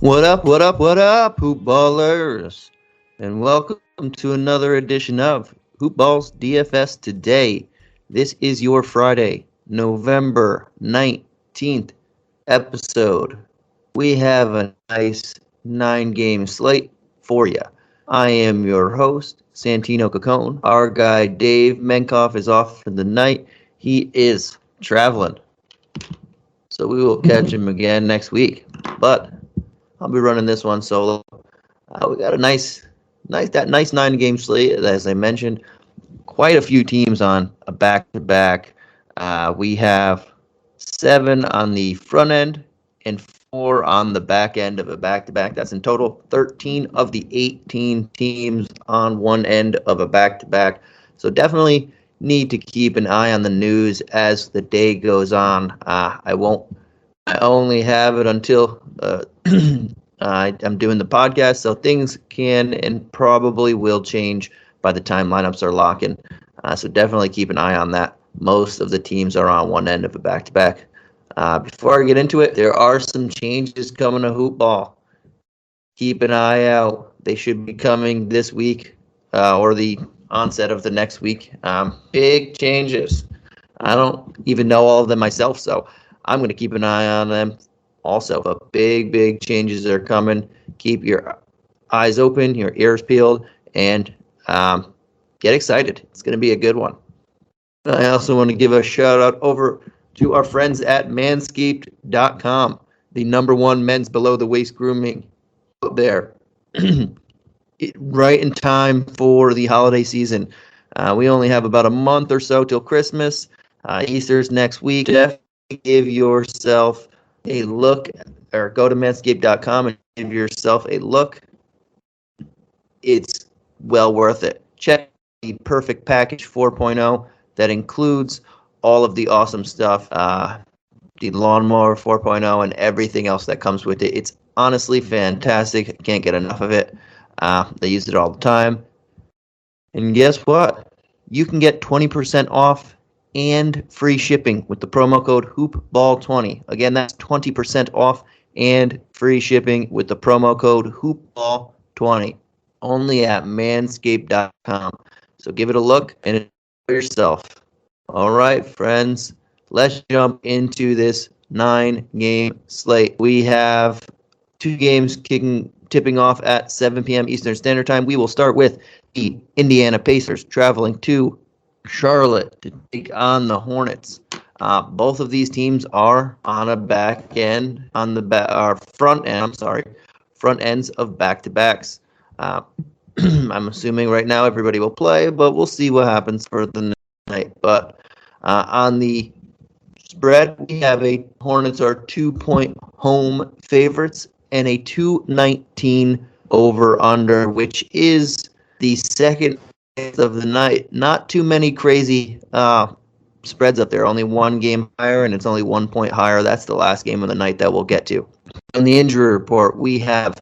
What up, what up, what up, Hoop Ballers? And welcome to another edition of Hoop Balls DFS Today. This is your Friday, November 19th episode. We have a nice 9-game slate for you. I am your host, Santino Cacone. Our guy, Dave Menkoff, is off for the night. He is traveling. So we will catch him again next week. But I'll be running this one solo. We got a nice 9-game slate, as I mentioned. Quite a few teams on a back-to-back. We have 7 on the front end and 4 on the back end of a back-to-back. That's in total 13 of the 18 teams on one end of a back-to-back. So definitely need to keep an eye on the news as the day goes on. I only have it until I'm doing the podcast, so things can and probably will change by the time lineups are locking. So definitely keep an eye on that. Most of the teams are on one end of a back-to-back. Before I get into it, there are some changes coming to Hoop Ball. Keep an eye out. They should be coming this week or the onset of the next week. Big changes. I don't even know all of them myself, so I'm going to keep an eye on them also. But big changes are coming. Keep your eyes open, your ears peeled, and get excited. It's going to be a good one. I also want to give a shout out over to our friends at manscaped.com, the #1 men's below the waist grooming out there. Right in time for the holiday season. We only have about a month or so till Christmas. Easter's next week. Definitely give yourself a look, or go to manscaped.com and give yourself a look. It's well worth it. Check the Perfect Package 4.0 that includes all of the awesome stuff, the Lawnmower 4.0 and everything else that comes with it. It's honestly fantastic. I can't get enough of it. They use it all the time. And guess what? You can get 20% off and free shipping with the promo code HoopBall20. Again, that's 20% off and free shipping with the promo code HoopBall20. Only at manscaped.com. So give it a look and enjoy yourself. All right, friends, let's jump into this 9-game slate. We have 2 games tipping off at 7 p.m. Eastern Standard Time. We will start with the Indiana Pacers traveling to Charlotte to take on the Hornets. Both of these teams are on a back end, on the front ends of back-to-backs. I'm assuming right now everybody will play, but we'll see what happens for the night. But on the spread, we have a Hornets are 2-point home favorites and a 219 over-under, which is the second of the night. Not too many crazy spreads up there. Only one game higher, and it's only 1 point higher. That's the last game of the night that we'll get to. On the injury report, we have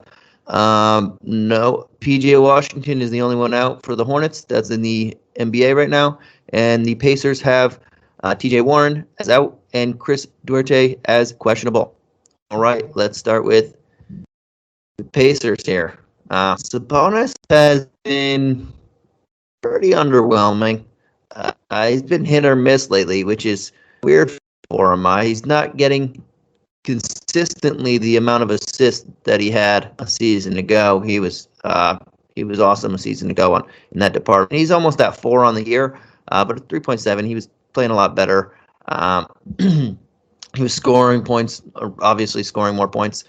no, PJ Washington is the only one out for the Hornets. That's in the NBA right now. And the Pacers have TJ Warren as out and Chris Duarte as questionable. All right, let's start with the Pacers here. Sabonis has been pretty underwhelming. He's been hit or miss lately, which is weird for him. He's not getting consistently the amount of assists that he had a season ago. He was awesome a season ago in that department. He's almost at 4 on the year, but at 3.7, he was playing a lot better. He was scoring points, obviously scoring more points.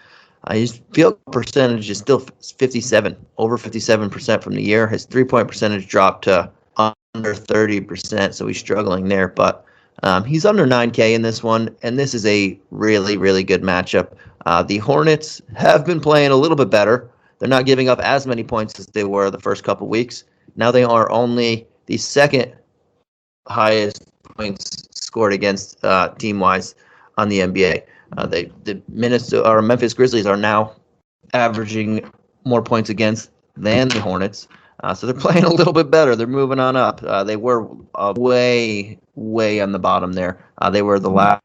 His field percentage is still 57, over 57% from the year. His 3-point percentage dropped to under 30%, so he's struggling there. But he's under 9K in this one, and this is a really, really good matchup. The Hornets have been playing a little bit better. They're not giving up as many points as they were the first couple weeks. Now they are only the second highest points scored against team-wise on the NBA. The Memphis Grizzlies are now averaging more points against than the Hornets. So they're playing a little bit better. They're moving on up. They were way on the bottom there. They were the last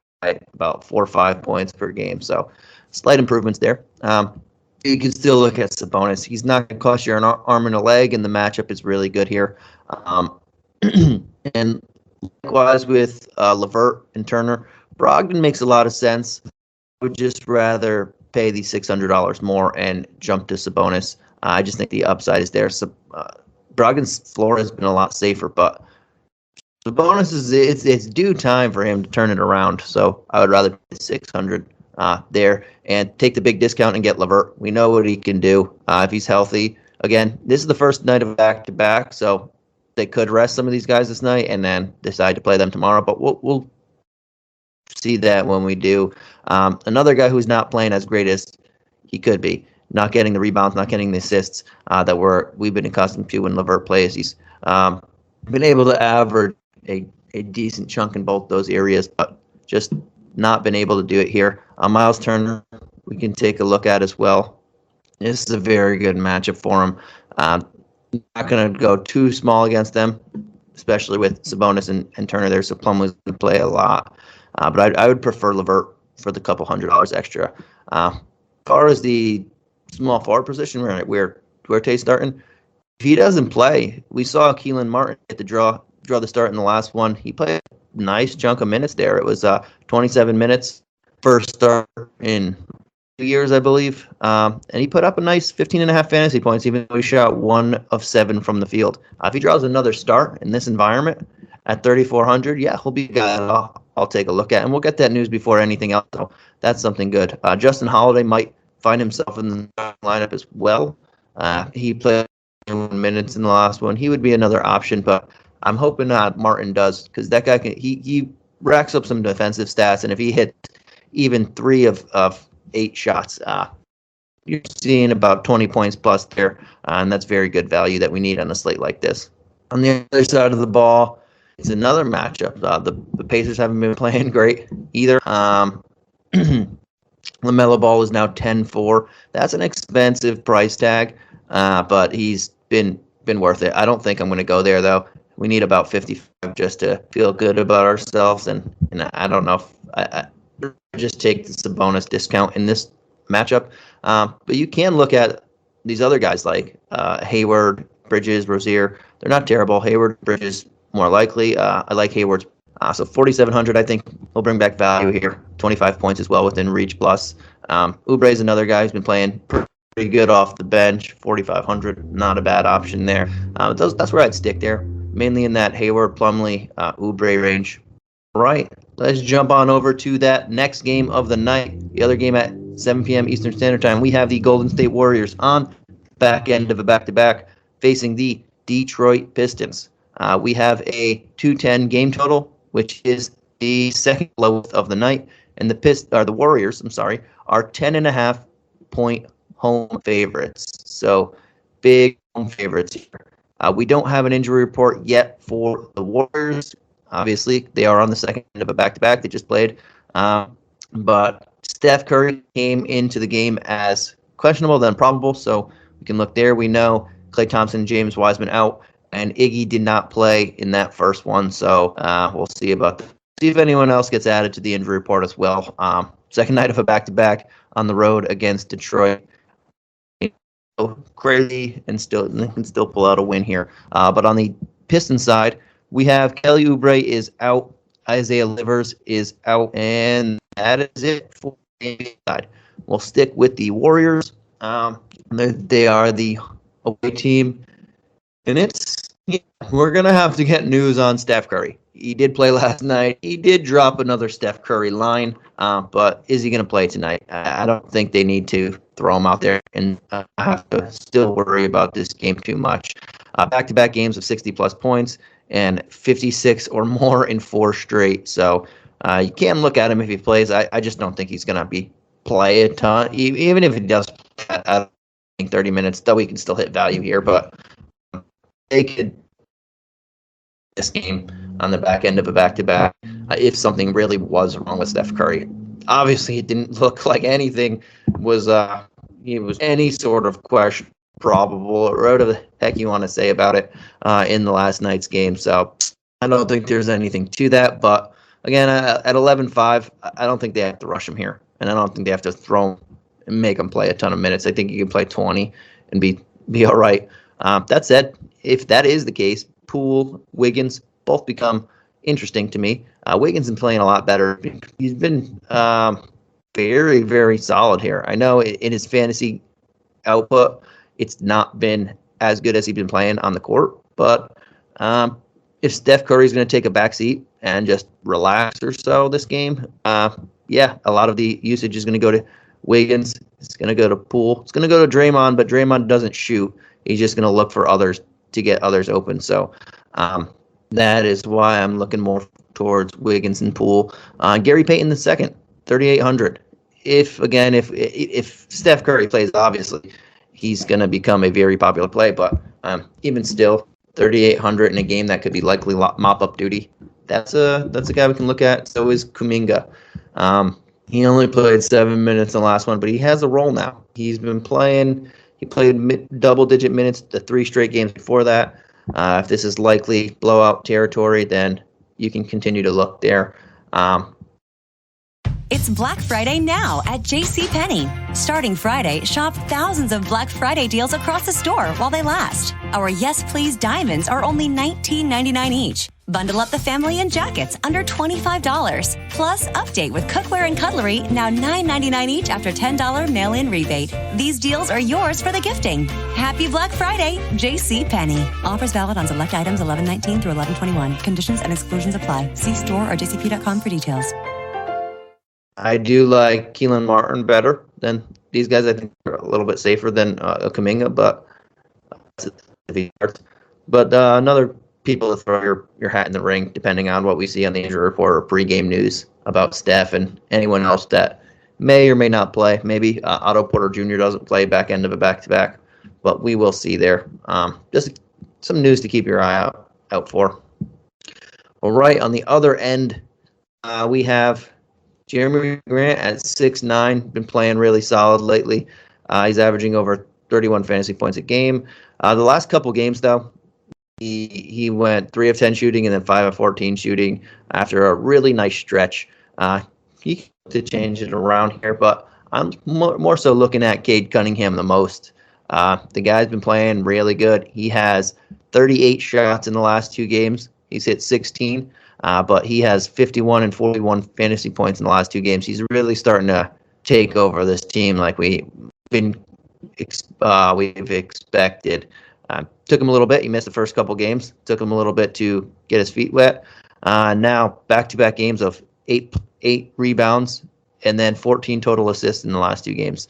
about 4 or 5 points per game. So slight improvements there. You can still look at Sabonis. He's not going to cost you an arm and a leg, and the matchup is really good here. And likewise with LeVert and Turner, Brogdon makes a lot of sense. I would just rather pay the $600 more and jump to Sabonis. I just think the upside is there. So, Brogdon's floor has been a lot safer, but Sabonis it's due time for him to turn it around. So I would rather pay 600 there and take the big discount and get LeVert. We know what he can do if he's healthy. Again, this is the first night of back-to-back, so they could rest some of these guys this night and then decide to play them tomorrow. But we'll see that when we do. Another guy who's not playing as great as he could be, not getting the rebounds, not getting the assists that we've been accustomed to when LeVert plays. He's been able to average a decent chunk in both those areas, but just not been able to do it here. Miles Turner, we can take a look at as well. This is a very good matchup for him. Not going to go too small against them, especially with Sabonis and Turner there, so Plumlee's going to play a lot. But I would prefer LeVert for the couple $100 extra. As far as the small forward position, where Duarte's starting, if he doesn't play, we saw Keelan Martin get the draw the start in the last one. He played a nice chunk of minutes there. It was 27 minutes first start in 2 years, I believe. And he put up a nice 15.5 fantasy points, even though he shot 1 of 7 from the field. If he draws another start in this environment at 3,400, yeah, he'll be a guy I'll take a look at. And we'll get that news before anything else. So that's something good. Justin Holiday might find himself in the lineup as well. He played 1 minutes in the last one. He would be another option, but I'm hoping Martin does, because that guy he racks up some defensive stats, and if he hits even 3 of 8 shots, you're seeing about 20 points plus there, and that's very good value that we need on a slate like this. On the other side of the ball, it's another matchup. The Pacers haven't been playing great either. LaMelo Ball is now 10-4. That's an expensive price tag, but he's been worth it. I don't think I'm going to go there, though. We need about 55 just to feel good about ourselves, and I don't know if I just take the bonus discount in this matchup. But you can look at these other guys like Hayward, Bridges, Rozier. They're not terrible. Hayward, Bridges, more likely. I like Hayward's. So 4,700, I think, will bring back value here. 25 points as well within reach plus. Oubre is another guy who's been playing pretty good off the bench. 4,500, not a bad option there. That's where I'd stick there, mainly in that Hayward, Plumlee, Oubre range. All right, let's jump on over to that next game of the night. The other game at 7 p.m. Eastern Standard Time. We have the Golden State Warriors on back end of a back-to-back facing the Detroit Pistons. We have a 210 game total, which is the second lowest of the night, and the Warriors, are 10.5 point home favorites. So big home favorites here. We don't have an injury report yet for the Warriors. Obviously, they are on the second end of a back-to-back. They just played. But Steph Curry came into the game as questionable than probable, so we can look there. We know Klay Thompson and James Wiseman out, and Iggy did not play in that first one, so we'll see about that. See if anyone else gets added to the injury report as well. Second night of a back-to-back on the road against Detroit. Crazy, and can still pull out a win here. But on the Pistons side, we have Kelly Oubre is out, Isaiah Livers is out, and that is it for the side. We'll stick with the Warriors. They are the away team, and we're gonna have to get news on Steph Curry. He did play last night. He did drop another Steph Curry line, but is he going to play tonight? I don't think they need to throw him out there and have to still worry about this game too much. Back-to-back games of 60-plus points and 56 or more in 4 straight. So you can look at him if he plays. I just don't think he's going to play a ton. Even if he does, I think 30 minutes, though he can still hit value here. But they could this game on the back end of a back-to-back if something really was wrong with Steph Curry. Obviously, it didn't look like anything was any sort of question, probable, or whatever the heck you want to say about it in the last night's game. So I don't think there's anything to that. But again, at 11-5, I don't think they have to rush him here, and I don't think they have to throw him make him play a ton of minutes. I think he can play 20 and be all right. That said, if that is the case, Poole, Wiggins both become interesting to me. Wiggins been playing a lot better. He's been very, very solid here. I know in his fantasy output, it's not been as good as he's been playing on the court, but if Steph Curry's going to take a backseat and just relax or so this game, yeah, a lot of the usage is going to go to Wiggins. It's going to go to Poole. It's going to go to Draymond, but Draymond doesn't shoot. He's just going to look for others to get others open. So that is why I'm looking more towards Wiggins and Poole. Gary Payton the second, 3,800. If Steph Curry plays, obviously he's going to become a very popular play. But even still, 3,800 in a game that could be likely mop up duty. That's a guy we can look at. So is Kuminga. He only played 7 minutes in the last one, but he has a role now. He's been playing. He played double-digit minutes the 3 straight games before that. If this is likely blowout territory, then you can continue to look there. It's Black Friday now at JCPenney. Starting Friday, shop thousands of Black Friday deals across the store while they last. Our Yes Please diamonds are only $19.99 each. Bundle up the family in jackets under $25. Plus, update with cookware and cutlery, now $9.99 each after $10 mail-in rebate. These deals are yours for the gifting. Happy Black Friday, JCPenney. Offers valid on select items 11/19 through 11/21. Conditions and exclusions apply. See store or jcp.com for details. I do like Keelan Martin better than these guys. I think they're a little bit safer than Kuminga, but another people to throw your hat in the ring, depending on what we see on the injury report or pregame news about Steph and anyone else that may or may not play. Maybe Otto Porter Jr. doesn't play back end of a back-to-back, but we will see there. Just some news to keep your eye out for. All right, on the other end, we have Jeremy Grant at 6'9", been playing really solid lately. He's averaging over 31 fantasy points a game. The last couple games, though, he went 3 of 10 shooting and then 5 of 14 shooting after a really nice stretch. He could change it around here, but I'm more so looking at Cade Cunningham the most. The guy's been playing really good. He has 38 shots in the last 2 games. He's hit 16. But he has 51 and 41 fantasy points in the last 2 games. He's really starting to take over this team like we've expected. Took him a little bit. He missed the first couple games. Took him a little bit to get his feet wet. Now back-to-back games of eight rebounds and then 14 total assists in the last 2 games.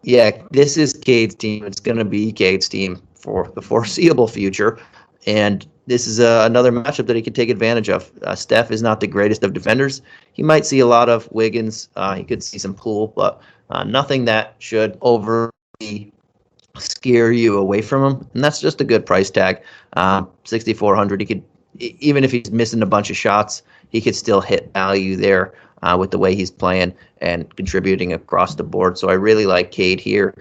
This is Cade's team. It's going to be Cade's team for the foreseeable future. And this is another matchup that he can take advantage of. Steph is not the greatest of defenders. He might see a lot of Wiggins. He could see some Poole, but nothing that should overly scare you away from him. And that's just a good price tag. 6,400. He could, even if he's missing a bunch of shots, he could still hit value there with the way he's playing and contributing across the board. So I really like Cade here.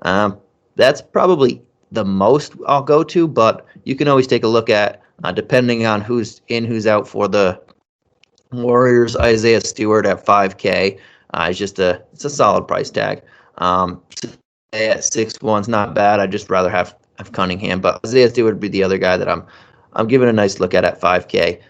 That's probably the most I'll go to, but you can always take a look at, depending on who's in, who's out for the Warriors. Isaiah Stewart at 5K it's a solid price tag. At 6'1" is not bad. I'd just rather have Cunningham, but Isaiah Stewart would be the other guy that I'm giving a nice look at 5K.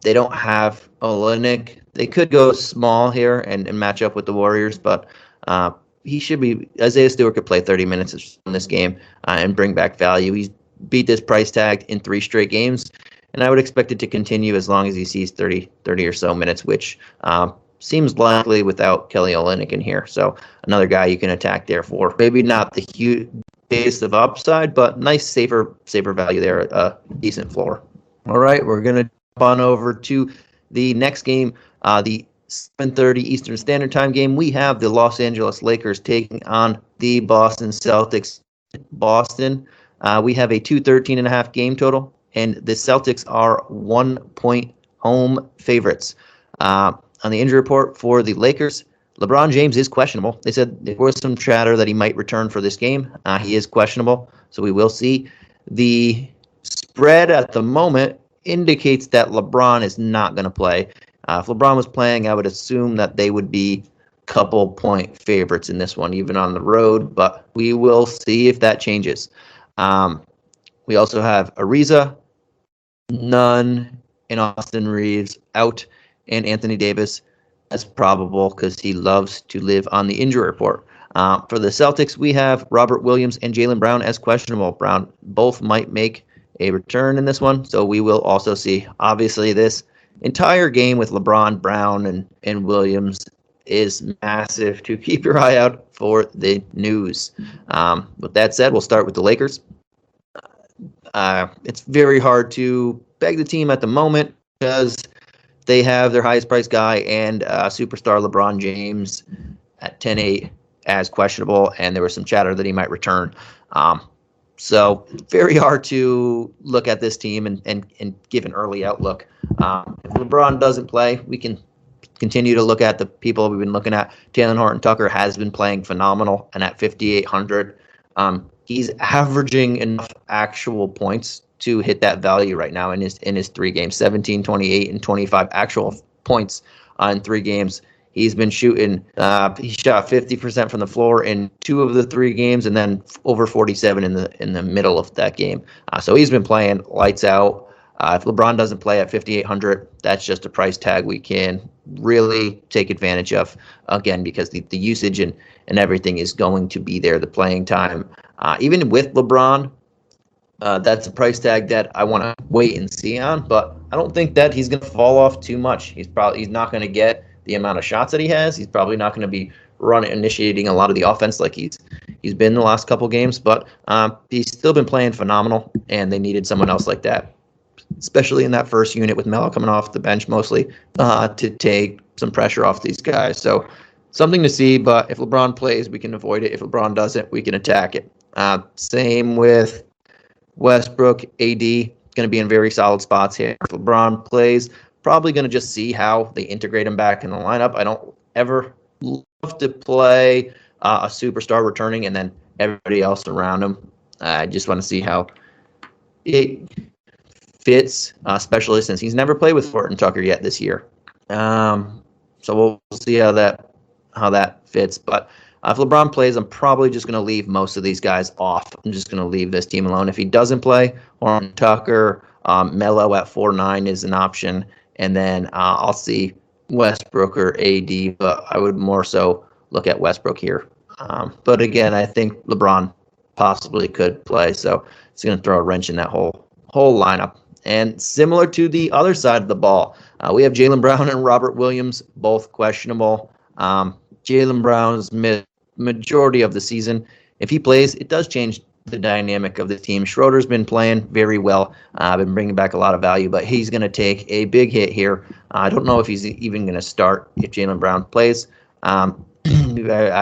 They don't have Olynyk. They could go small here and match up with the Warriors, but Isaiah Stewart could play 30 minutes in this game and bring back value. He's beat this price tag in 3 straight games, and I would expect it to continue as long as he sees 30 or so minutes, which seems likely without Kelly Olynyk in here. So another guy you can attack there for maybe not the huge base of upside, but nice, safer value there, a decent floor. All right, we're going to jump on over to the next game, the 7:30 Eastern Standard Time game. We have the Los Angeles Lakers taking on the Boston Celtics. Boston, we have a 213.5 game total, and the Celtics are 1-point home favorites. On the injury report for the Lakers, LeBron James is questionable. They said there was some chatter that he might return for this game. He is questionable, so we will see. The spread at the moment indicates that LeBron is not going to play. If LeBron was playing, I would assume that they would be couple point favorites in this one, even on the road, but we will see if that changes. We also have Ariza, Nunn, and Austin Reeves out, and Anthony Davis as probable because he loves to live on the injury report. For the Celtics, we have Robert Williams and Jaylen Brown as questionable. Brown both might make a return in this one, so we will also see. Obviously, this entire game with LeBron, Brown, and Williams is massive to keep your eye out for the news. With that said, we'll start with the Lakers. It's very hard to peg the team at the moment because they have their highest priced guy and superstar LeBron James at 10-8 as questionable, and there was some chatter that he might return. So very hard to look at this team and give an early outlook. If LeBron doesn't play, we can continue to look at the people we've been looking at. Taylor Horton-Tucker has been playing phenomenal, and at 5,800, he's averaging enough actual points to hit that value right now in his 3 games, 17, 28, and 25 actual points in 3 games. He's been shooting, he shot 50% from the floor in 2 of the 3 games, and then over 47 in the middle of that game. So he's been playing lights out. If LeBron doesn't play at 5,800, that's just a price tag we can really take advantage of, again, because the usage and everything is going to be there, the playing time. Even with LeBron, that's a price tag that I want to wait and see on, but I don't think that he's going to fall off too much. He's not going to get the amount of shots that he has. He's probably not going to be initiating a lot of the offense like he's been the last couple games, but he's still been playing phenomenal, and they needed someone else like that, especially in that first unit with Melo coming off the bench mostly, to take some pressure off these guys. So something to see, but if LeBron plays, we can avoid it. If LeBron doesn't, we can attack it. Same with Westbrook, AD, going to be in very solid spots here. If LeBron plays, probably going to just see how they integrate him back in the lineup. I don't ever love to play a superstar returning and then everybody else around him. I just want to see how it fits, especially since he's never played with Horton-Tucker yet this year. So we'll see how that fits. But if LeBron plays, I'm probably just going to leave most of these guys off. I'm just going to leave this team alone. If he doesn't play, Horton-Tucker, Melo at 4.9 is an option. And then I'll see Westbrook or AD, but I would more so look at Westbrook here. But again, I think LeBron possibly could play, so it's going to throw a wrench in that whole lineup. And similar to the other side of the ball, we have Jaylen Brown and Robert Williams, both questionable. Jaylen Brown's majority of the season. If he plays, it does change the dynamic of the team. Schroeder's been playing very well, been bringing back a lot of value, but he's going to take a big hit here. I don't know if he's even going to start if Jaylen Brown plays. I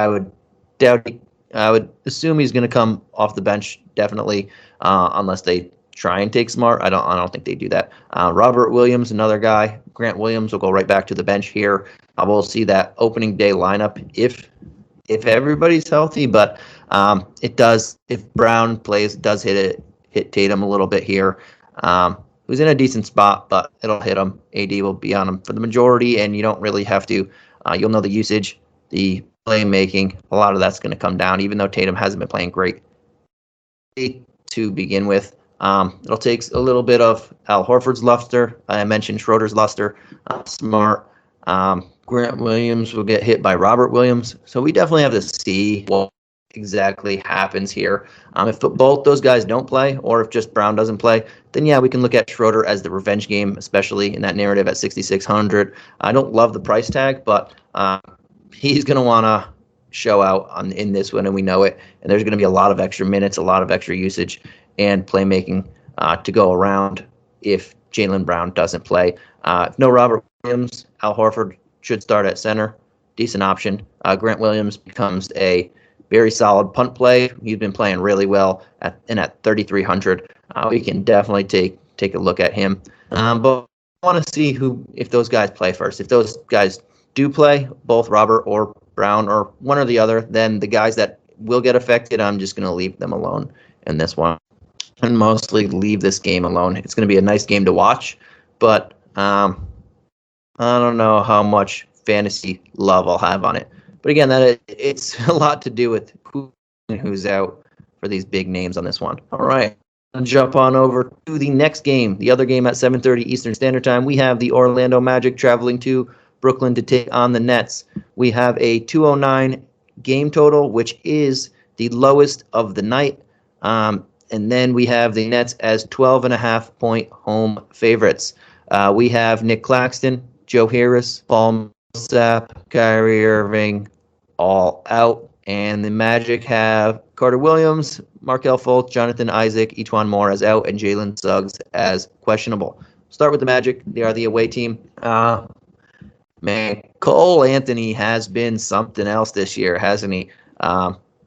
would doubt. I would assume he's going to come off the bench definitely, unless they try and take Smart. I don't think they do that. Robert Williams, another guy. Grant Williams will go right back to the bench here. We'll see that opening day lineup if everybody's healthy, but it does. If Brown plays, it does hit Tatum a little bit here. Who's in a decent spot, but it'll hit him. AD will be on him for the majority, and you don't really have to. You'll know the usage, the playmaking. A lot of that's going to come down, even though Tatum hasn't been playing great to begin with. It'll take a little bit of Al Horford's luster. I mentioned Schroeder's luster. Smart. Grant Williams will get hit by Robert Williams. So we definitely have to see what exactly happens here. If both those guys don't play, or if just Brown doesn't play, then yeah, we can look at Schroeder as the revenge game, especially in that narrative at 6,600. I don't love the price tag, but he's going to want to show out in this one, and we know it. And there's going to be a lot of extra minutes, a lot of extra usage, and playmaking to go around if Jaylen Brown doesn't play. If no Robert Williams, Al Horford should start at center. Decent option. Grant Williams becomes a very solid punt play. He's been playing really well at 3,300. We can definitely take a look at him. But I want to see if those guys play first. If those guys do play, both Robert or Brown or one or the other, then the guys that will get affected, I'm just going to leave them alone in this one and mostly leave this game alone. It's going to be a nice game to watch, but I don't know how much fantasy love I'll have on it But again, it's a lot to do with who's out for these big names on this one. All right. I'll jump on over to the next game, the other game at 7:30 Eastern Standard Time. We have the Orlando Magic traveling to Brooklyn to take on the Nets. We have a 209 game total, which is the lowest of the night. And then we have the Nets as 12.5-point home favorites. We have Nick Claxton, Joe Harris, Paul Millsap, Kyrie Irving, all out. And the Magic have Carter Williams, Markelle Fultz, Jonathan Isaac, Etuan Moore as out, and Jalen Suggs as questionable. Start with the Magic. They are the away team. Man, Cole Anthony has been something else this year, hasn't he?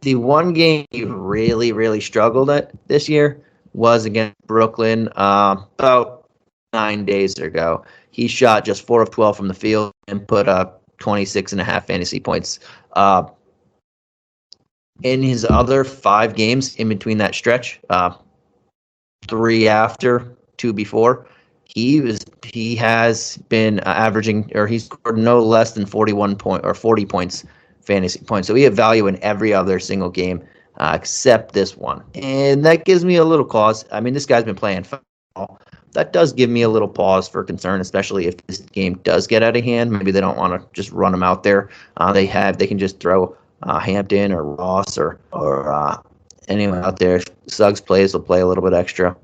The one game he really, really struggled at this year was against Brooklyn about 9 days ago. He shot just 4 of 12 from the field and put up 26.5 fantasy points. In his other 5 games in between that stretch, 3 after, 2 before, he has been averaging, or he's scored no less than 40 points, fantasy points. So he had value in every other single game except this one. And that gives me a little cause. I mean, this guy's been playing foul. That does give me a little pause for concern, especially if this game does get out of hand. Maybe they don't want to just run him out there. They can just throw Hampton or Ross or anyone out there. If Suggs plays, will play a little bit extra.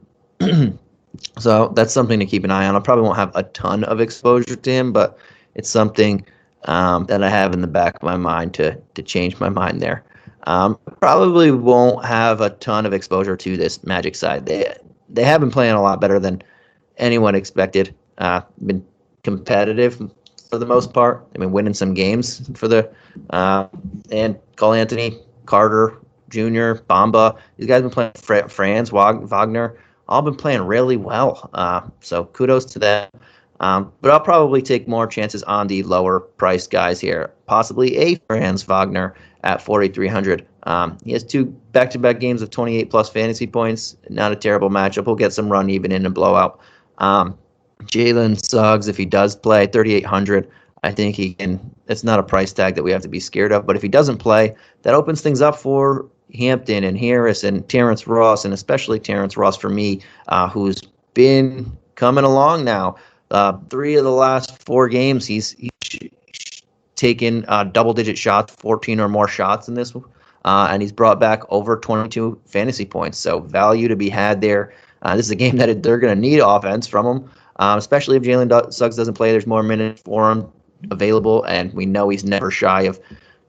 So that's something to keep an eye on. I probably won't have a ton of exposure to him, but it's something that I have in the back of my mind to change my mind there. Probably won't have a ton of exposure to this Magic side. They have been playing a lot better than anyone expected. Been competitive for the most part. They've been winning some games for the and Cole Anthony, Carter Jr., Bamba. These guys have been playing. Franz Wagner, all been playing really well. So kudos to them. But I'll probably take more chances on the lower priced guys here. Possibly a Franz Wagner at 4,300. He has 2 back-to-back games of 28 plus fantasy points. Not a terrible matchup. He'll get some run even in a blowout. Jalen Suggs, if he does play, 3,800. I think he can. It's not a price tag that we have to be scared of. But if he doesn't play, that opens things up for Hampton and Harris and Terence Ross, and especially Terence Ross for me, who's been coming along now. 3 of the last 4 games, he's taken double-digit shots, 14 or more shots in this, and he's brought back over 22 fantasy points. So value to be had there. This is a game that they're going to need offense from him, especially if Jalen Suggs doesn't play. There's more minutes for him available, and we know he's never shy of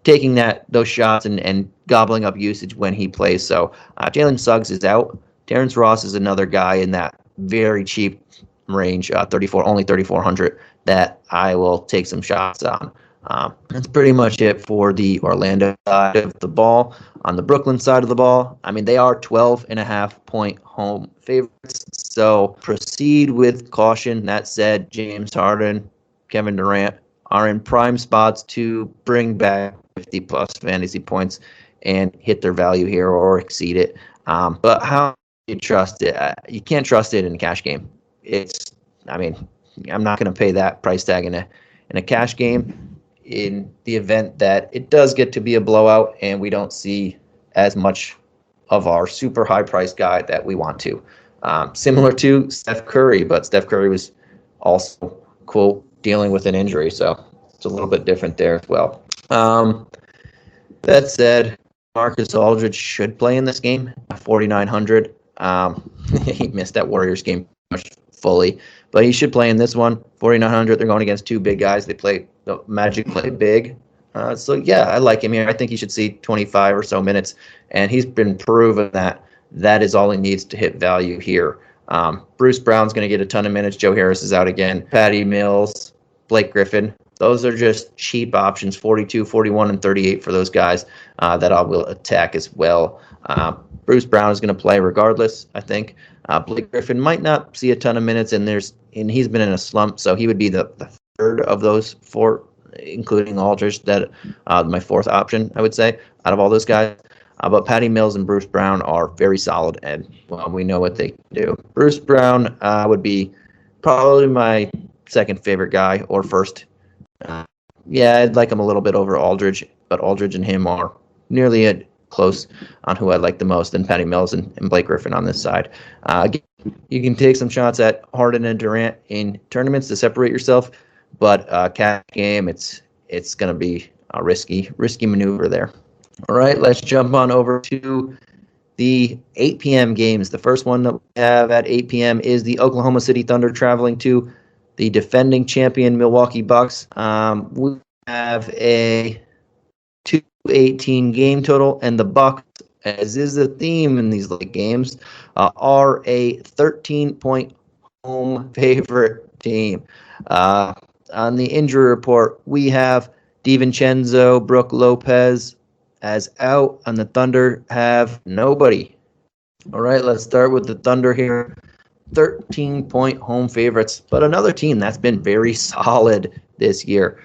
taking those shots and gobbling up usage when he plays. So Jalen Suggs is out. Terence Ross is another guy in that very cheap range, only 3,400, that I will take some shots on. That's pretty much it for the Orlando side of the ball. On the Brooklyn side of the ball, I mean, they are 12.5-point home favorites, so proceed with caution. That said, James Harden, Kevin Durant are in prime spots to bring back 50-plus fantasy points and hit their value here or exceed it. But how do you trust it? You can't trust it in a cash game. I'm not going to pay that price tag in a cash game in the event that it does get to be a blowout and we don't see as much of our super high price guy that we want to. Similar to Steph Curry, but Steph Curry was also, quote, dealing with an injury, so it's a little bit different there as well. That said, Marcus Aldridge should play in this game at 4,900. He missed that Warriors game fully, but he should play in this one. 4,900. They're going against 2 big guys. The Magic play big. So yeah, I like him here. I think he should see 25 or so minutes, and he's been proven that is all he needs to hit value here. Bruce Brown's going to get a ton of minutes. Joe Harris is out again. Patty Mills, Blake Griffin. Those are just cheap options, 42, 41, and 38 for those guys that I will attack as well. Bruce Brown is going to play regardless, I think. Blake Griffin might not see a ton of minutes, and he's been in a slump, so he would be the third of those 4, including Aldridge, that my 4th option, I would say, out of all those guys. But Patty Mills and Bruce Brown are very solid, and we know what they can do. Bruce Brown would be probably my second favorite guy, or first. I'd like him a little bit over Aldridge but Aldridge and him are nearly close on who I like the most than Patty Mills and Blake Griffin on this side. Again, you can take some shots at Harden and Durant in tournaments to separate yourself, but cash game, it's going to be a risky maneuver there. All right, let's jump on over to the 8 p.m. games. The first one that we have at 8 p.m. is the Oklahoma City Thunder traveling to the defending champion Milwaukee Bucks. We have a 218 game total, and the Bucks, as is the theme in these late games, are a 13-point home favorite team. On the injury report, we have DiVincenzo, Brook Lopez as out, and the Thunder have nobody. All right, let's start with the Thunder here. 13-point home favorites, but another team that's been very solid this year.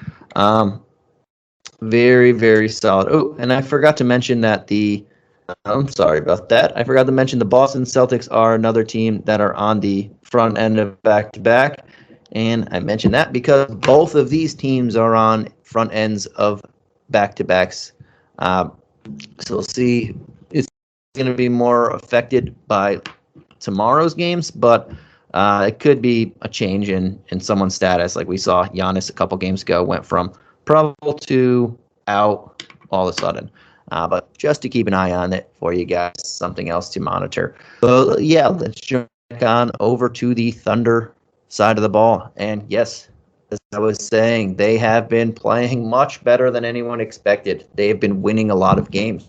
Very, very solid. Oh, and I forgot to mention that I'm sorry about that. I forgot to mention the Boston Celtics are another team that are on the front end of back-to-back. And I mentioned that because both of these teams are on front ends of back-to-backs. So we'll see. It's going to be more affected by tomorrow's games, but it could be a change in someone's status. Like we saw Giannis a couple games ago went from probable to out all of a sudden. But just to keep an eye on it for you guys, something else to monitor. So yeah, let's jump on over to the Thunder side of the ball. And yes, as I was saying, they have been playing much better than anyone expected. They have been winning a lot of games.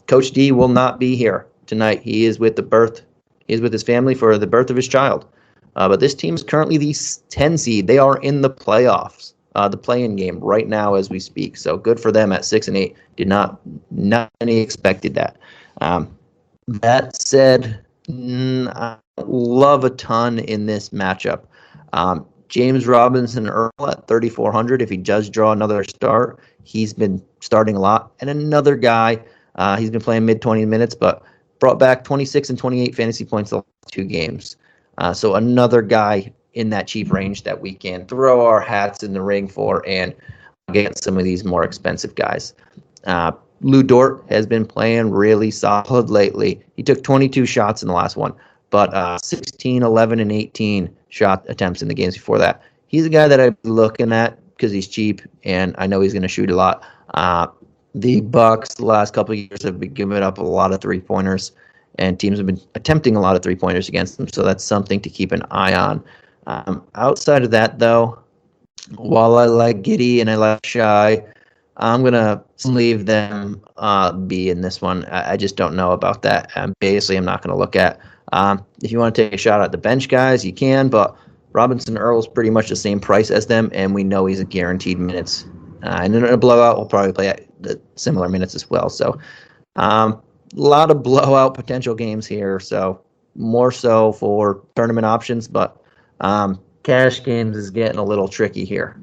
Coach D will not be here tonight. He is with his family for the birth of his child. But this team is currently the 10 seed. They are in the playoffs, the play-in game right now as we speak. So good for them at 6-8. Did not any expected that. That said, I love a ton in this matchup. James Robinson Earl at 3,400. If he does draw another start, he's been starting a lot. And another guy, he's been playing mid-20 minutes, but brought back 26 and 28 fantasy points the last 2 games. So another guy in that cheap range that we can throw our hats in the ring for and get some of these more expensive guys. Lou Dort has been playing really solid lately. He took 22 shots in the last one, but 16, 11, and 18 shot attempts in the games before that. He's a guy that I'm looking at because he's cheap, and I know he's going to shoot a lot. The Bucks the last couple of years have been giving up a lot of three-pointers, and teams have been attempting a lot of three-pointers against them, so that's something to keep an eye on. Outside of that, though, while I like Giddey and I like Shy, I'm going to leave them be in this one. I just don't know about that. Basically, I'm not going to look at. If you want to take a shot at the bench guys, you can, but Robinson Earl's pretty much the same price as them, and we know he's a guaranteed minutes. And in a blowout, we'll probably play at the similar minutes as well. So a lot of blowout potential games here, so more so for tournament options, but cash games is getting a little tricky here.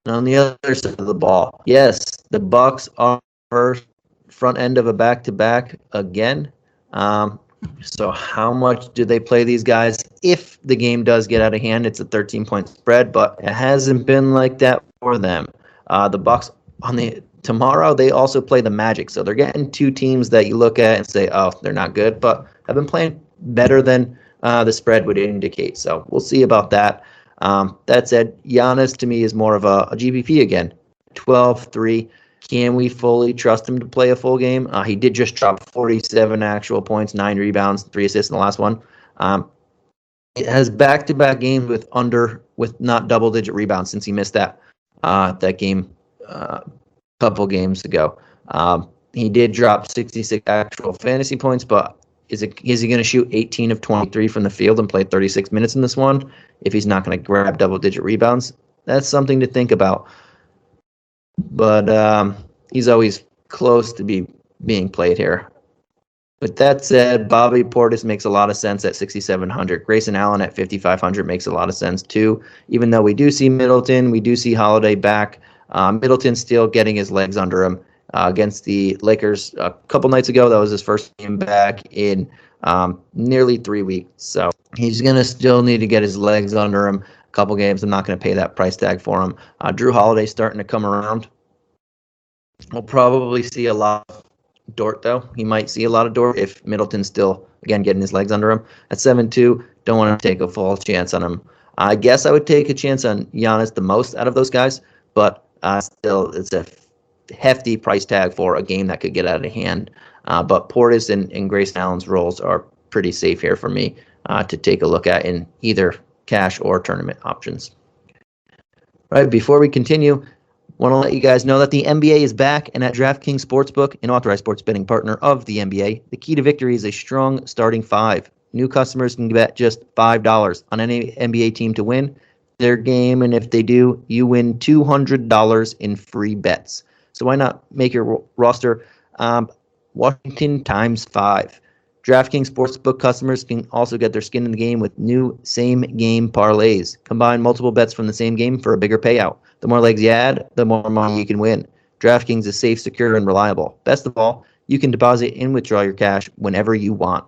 And on the other side of the ball, yes, the Bucks are first front end of a back-to-back again. So how much do they play these guys? If the game does get out of hand, it's a 13-point spread, but it hasn't been like that for them. The Bucks tomorrow, they also play the Magic, so they're getting 2 teams that you look at and say, oh, they're not good, but have been playing better than the spread would indicate. So we'll see about that. That said, Giannis to me is more of a GPP again. 12-3. Can we fully trust him to play a full game? He did just drop 47 actual points, 9 rebounds, 3 assists in the last one. It has back-to-back games with not double-digit rebounds since he missed that game a couple games ago. He did drop 66 actual fantasy points, but is he going to shoot 18 of 23 from the field and play 36 minutes in this one if he's not going to grab double-digit rebounds? That's something to think about. But he's always close to being played here. With that said, Bobby Portis makes a lot of sense at 6,700. Grayson Allen at 5,500 makes a lot of sense too. Even though we do see Middleton, we do see Holiday back. Middleton's still getting his legs under him against the Lakers a couple nights ago. That was his first game back in nearly 3 weeks. So he's going to still need to get his legs under him a couple games. I'm not going to pay that price tag for him. Drew Holiday's starting to come around. We'll probably see a lot of Dort, though. He might see a lot of Dort if Middleton's still, again, getting his legs under him. At 7-2, don't want to take a full chance on him. I guess I would take a chance on Giannis the most out of those guys, but still, it's a hefty price tag for a game that could get out of hand. But Portis and Grayson Allen's roles are pretty safe here for me to take a look at in either cash or tournament options. Right, before we continue, want to let you guys know that the NBA is back, and at DraftKings Sportsbook, an authorized sports betting partner of the NBA, the key to victory is a strong starting five. New customers can bet just $5 on any NBA team to win their game, and if they do, you win $200 in free bets. So why not make your roster Washington times 5? DraftKings Sportsbook customers can also get their skin in the game with new same-game parlays. Combine multiple bets from the same game for a bigger payout. The more legs you add, the more money you can win. DraftKings is safe, secure, and reliable. Best of all, you can deposit and withdraw your cash whenever you want.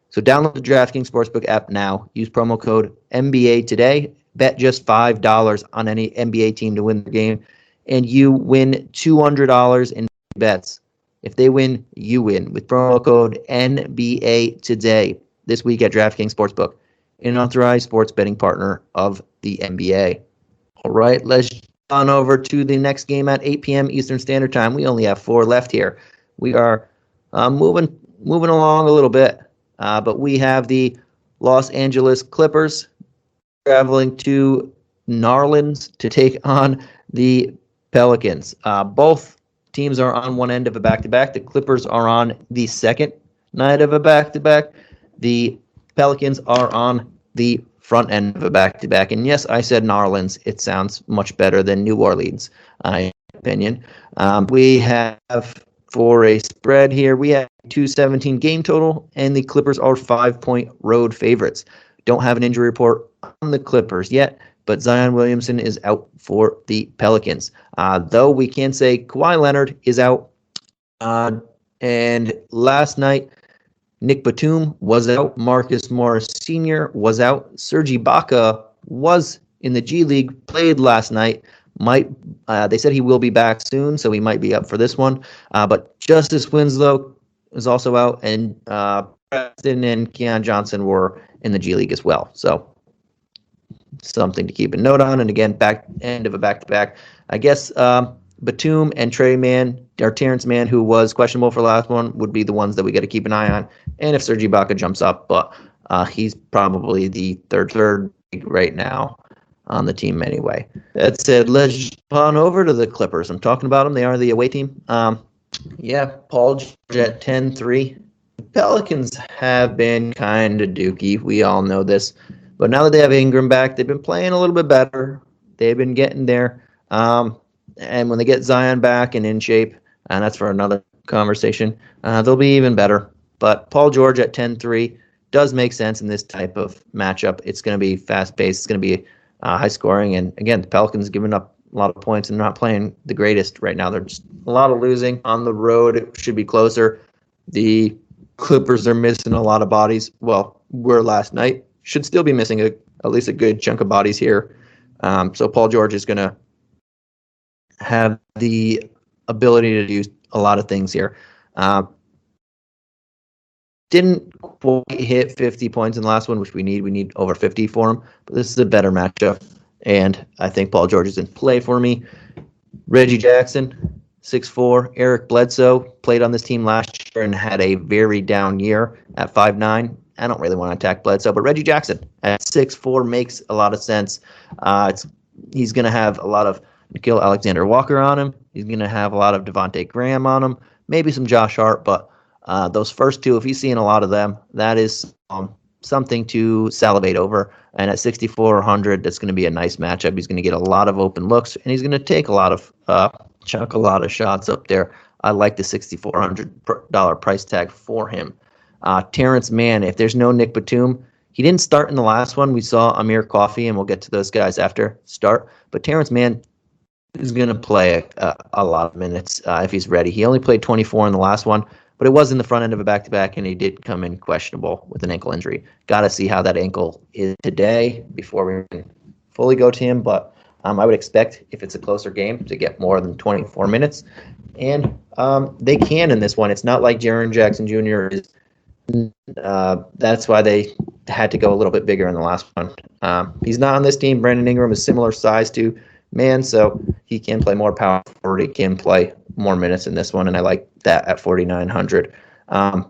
So download the DraftKings Sportsbook app now. Use promo code NBA today. Bet just $5 on any NBA team to win the game, and you win $200 in bets. If they win, you win with promo code NBA today this week at DraftKings Sportsbook, an authorized sports betting partner of the NBA. All right, let's on over to the next game at 8 p.m. Eastern Standard Time. We only have 4 left here. We are moving along a little bit, but we have the Los Angeles Clippers traveling to New Orleans to take on the Pelicans. Both teams are on one end of a back-to-back. The Clippers are on the second night of a back-to-back. The Pelicans are on the front end of a back-to-back. And yes, I said New Orleans. It sounds much better than New Orleans, in my opinion. We have, for a spread here, we have 217 game total, and the Clippers are 5-point road favorites. Don't have an injury report on the Clippers yet, but Zion Williamson is out for the Pelicans. Though we can say Kawhi Leonard is out. And last night, Nick Batum was out. Marcus Morris Sr. was out. Serge Ibaka was in the G League, played last night. They said he will be back soon, so he might be up for this one. But Justice Winslow is also out, and Preston and Keon Johnson were in the G League as well. So something to keep a note on. And again, back end of a back-to-back. I guess Batum and Terence Mann, who was questionable for the last one, would be the ones that we got to keep an eye on. And if Serge Ibaka jumps up, but he's probably the third right now on the team anyway. That said, let's jump on over to the Clippers. I'm talking about them. They are the away team. Paul George at 10-3. The Pelicans have been kind of dookie. We all know this. But now that they have Ingram back, they've been playing a little bit better. They've been getting there. And when they get Zion back and in shape, and that's for another conversation, they'll be even better. But Paul George at 10-3 does make sense in this type of matchup. It's going to be fast-paced. It's going to be high scoring. And again, the Pelicans giving up a lot of points and not playing the greatest right now. There's a lot of losing on the road. It should be closer. The Clippers are missing a lot of bodies. Well, were last night. Should still be missing at least a good chunk of bodies here. So Paul George is going to have the ability to do a lot of things here. Didn't quite hit 50 points in the last one, which we need. We need over 50 for him. But this is a better matchup, and I think Paul George is in play for me. Reggie Jackson, 6'4". Eric Bledsoe played on this team last year and had a very down year at 5'9". I don't really want to attack Bledsoe, but Reggie Jackson at 6'4" makes a lot of sense. He's going to have a lot of Nickeil Alexander-Walker on him. He's going to have a lot of Devontae Graham on him, maybe some Josh Hart, but those first two, if he's seeing a lot of them, that is something to salivate over. And at 6,400, that's going to be a nice matchup. He's going to get a lot of open looks, and he's going to take a lot of shots up there. I like the $6,400 price tag for him. Terrence Mann, if there's no Nick Batum, he didn't start in the last one. We saw Amir Coffey, and we'll get to those guys after start. But Terrence Mann is going to play a lot of minutes if he's ready. He only played 24 in the last one, but it was in the front end of a back-to-back, and he did come in questionable with an ankle injury. Got to see how that ankle is today before we can fully go to him, but I would expect, if it's a closer game, to get more than 24 minutes. And they can in this one. It's not like Jaren Jackson Jr. is. That's why they had to go a little bit bigger in the last one. He's not on this team. Brandon Ingram is similar size to Man, so he can play more power forward. He can play more minutes in this one, and I like that at 4,900.